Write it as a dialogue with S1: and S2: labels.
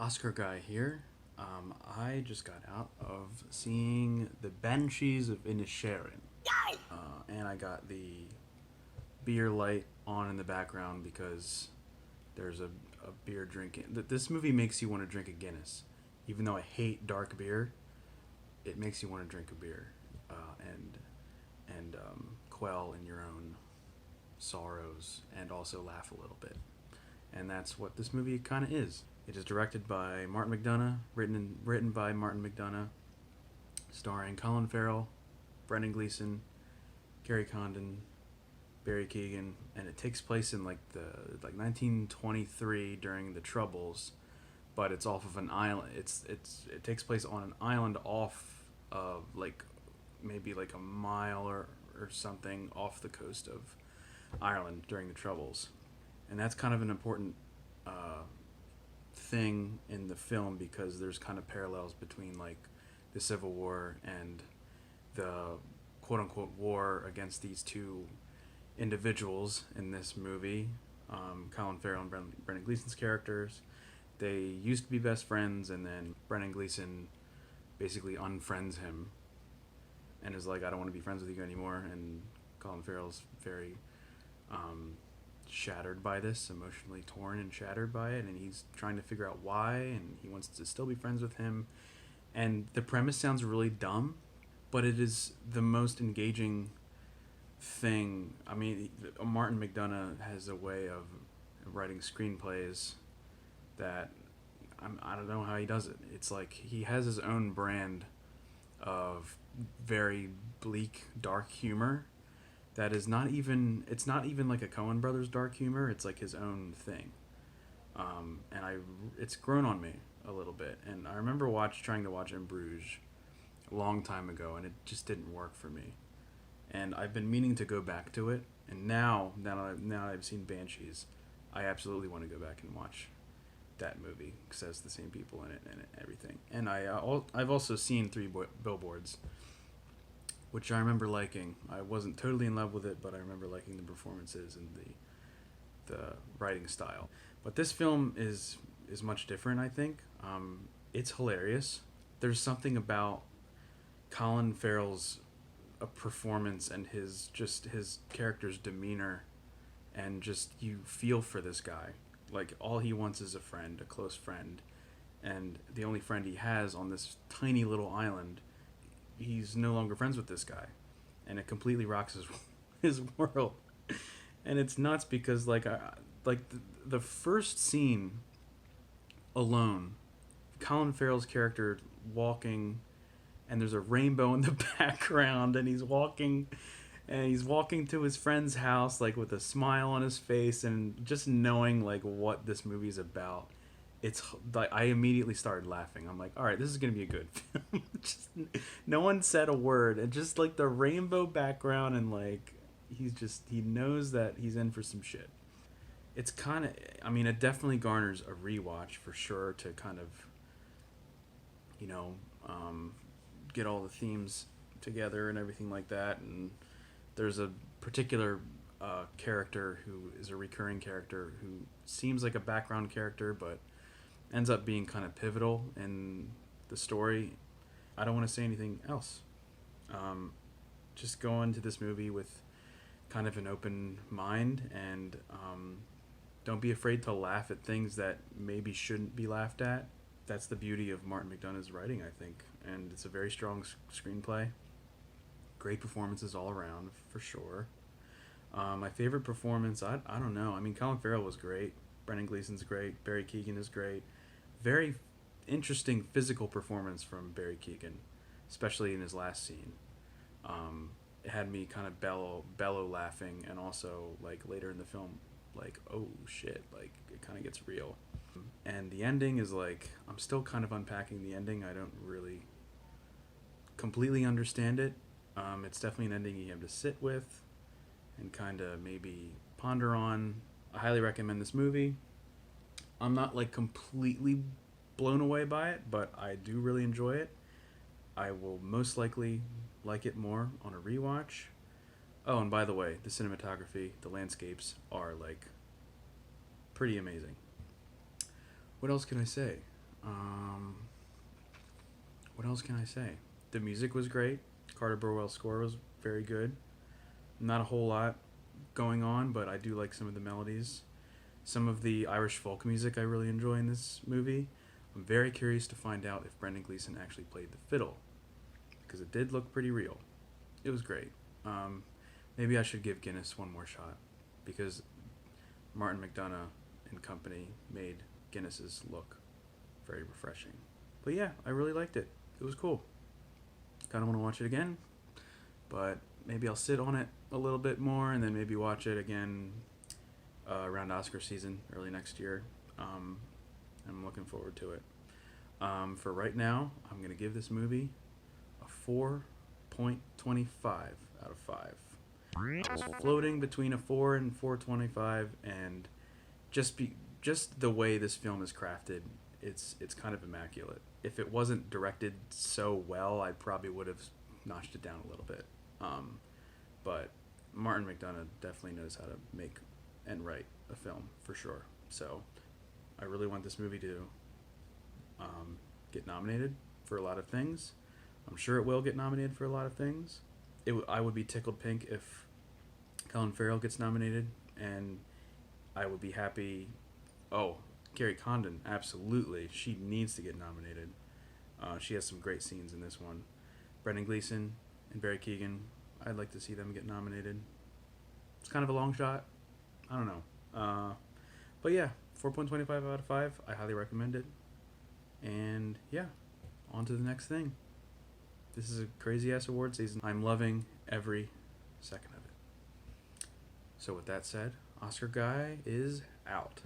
S1: Oscar guy here. I just got out of seeing the Banshees of Inisherin, and I got the beer light on in the background because there's a beer drinking. This movie makes you want to drink a Guinness, even though I hate dark beer. It makes you want to drink a beer, and quell in your own sorrows and also laugh a little bit. And that's what this movie kind of is. It is directed by Martin McDonagh, written by Martin McDonagh, starring Colin Farrell, Brendan Gleeson, Gary Condon, Barry Keoghan, and it takes place in like 1923 during the Troubles, but it's off of an island. It takes place on an island off of maybe like a mile or something off the coast of Ireland during the Troubles, and that's kind of an important thing in the film because there's kind of parallels between like the Civil War and the quote unquote war against these two individuals in this movie. Colin Farrell and Brendan Gleeson's characters. They used to be best friends, and then Brendan Gleeson basically unfriends him and is like, I don't want to be friends with you anymore. And Colin Farrell's very shattered by this, emotionally torn and shattered by it, and he's trying to figure out why, and he wants to still be friends with him. And the premise sounds really dumb, but it is the most engaging thing. I mean, Martin McDonagh has a way of writing screenplays that I don't know how he does it. It's like he has his own brand of very bleak, dark humor that is not even, it's not even like a Coen Brothers dark humor. It's like his own thing. It's grown on me a little bit. And I remember trying to watch In Bruges a long time ago, and it just didn't work for me. And I've been meaning to go back to it. And now I've seen Banshees, I absolutely want to go back and watch that movie because it has the same people in it and everything. And I've also seen Three Billboards, which I remember liking. I wasn't totally in love with it, but I remember liking the performances and the writing style. But this film is much different, I think. It's hilarious. There's something about Colin Farrell's performance and his character's demeanor, and just you feel for this guy. Like, all he wants is a friend, a close friend, and the only friend he has on this tiny little island, he's no longer friends with this guy, and it completely rocks his world. And it's nuts because the first scene alone, Colin Farrell's character walking, and there's a rainbow in the background, and he's walking to his friend's house like with a smile on his face, and just knowing like what this movie's about, it's like I immediately started laughing. I'm like, all right, this is gonna be a good film. Just, no one said a word, and just like the rainbow background, and like he knows that he's in for some shit. It's kind of, I mean, it definitely garners a rewatch for sure to kind of, you know, get all the themes together and everything like that. And there's a particular character who is a recurring character who seems like a background character, but ends up being kind of pivotal in the story. I don't want to say anything else. Just go into this movie with kind of an open mind, and don't be afraid to laugh at things that maybe shouldn't be laughed at. That's the beauty of Martin McDonagh's writing, I think, and it's a very strong screenplay. Great performances all around, for sure. My favorite performance, I don't know. I mean, Colin Farrell was great. Brendan Gleeson's great. Barry Keoghan is great. Very interesting physical performance from Barry Keoghan, especially in his last scene. It had me kind of bellow laughing, and also like later in the film, like, oh shit, like it kind of gets real. And the ending is like, I'm still kind of unpacking the ending. I don't really completely understand it. It's definitely an ending you have to sit with and kind of maybe ponder on. I highly recommend this movie. I'm not like completely blown away by it, but I do really enjoy it. I will most likely like it more on a rewatch. Oh, and by the way, the cinematography, the landscapes are like pretty amazing. What else can I say? Um, what else can I say? The music was great. Carter Burwell's score was very good. Not a whole lot going on, but I do like some of the melodies. Some of the Irish folk music I really enjoy in this movie. I'm very curious to find out if Brendan Gleeson actually played the fiddle, because it did look pretty real. It was great. Um, Maybe I should give Guinness one more shot, because Martin McDonagh and company made Guinness's look very refreshing. But yeah, I really liked it. It was cool. Kind of want to watch it again, but maybe I'll sit on it a little bit more and then maybe watch it again around Oscar season early next year. I'm looking forward to it. For right now, I'm going to give this movie a 4.25 out of 5. I was floating between a 4 and 4.25, and just the way this film is crafted, it's kind of immaculate. If it wasn't directed so well, I probably would have notched it down a little bit. But Martin McDonagh definitely knows how to make and write a film for sure. So I really want this movie to get nominated for a lot of things. I'm sure it will get nominated for a lot of things. I would be tickled pink if Colin Farrell gets nominated, and I would be happy. Oh, Carrie Condon, absolutely. She needs to get nominated. She has some great scenes in this one. Brendan Gleeson and Barry Keoghan, I'd like to see them get nominated. It's kind of a long shot. I don't know. But yeah, 4.25 out of 5. I highly recommend it. And yeah, on to the next thing. This is a crazy-ass award season. I'm loving every second of it. So with that said, Oscar Guy is out.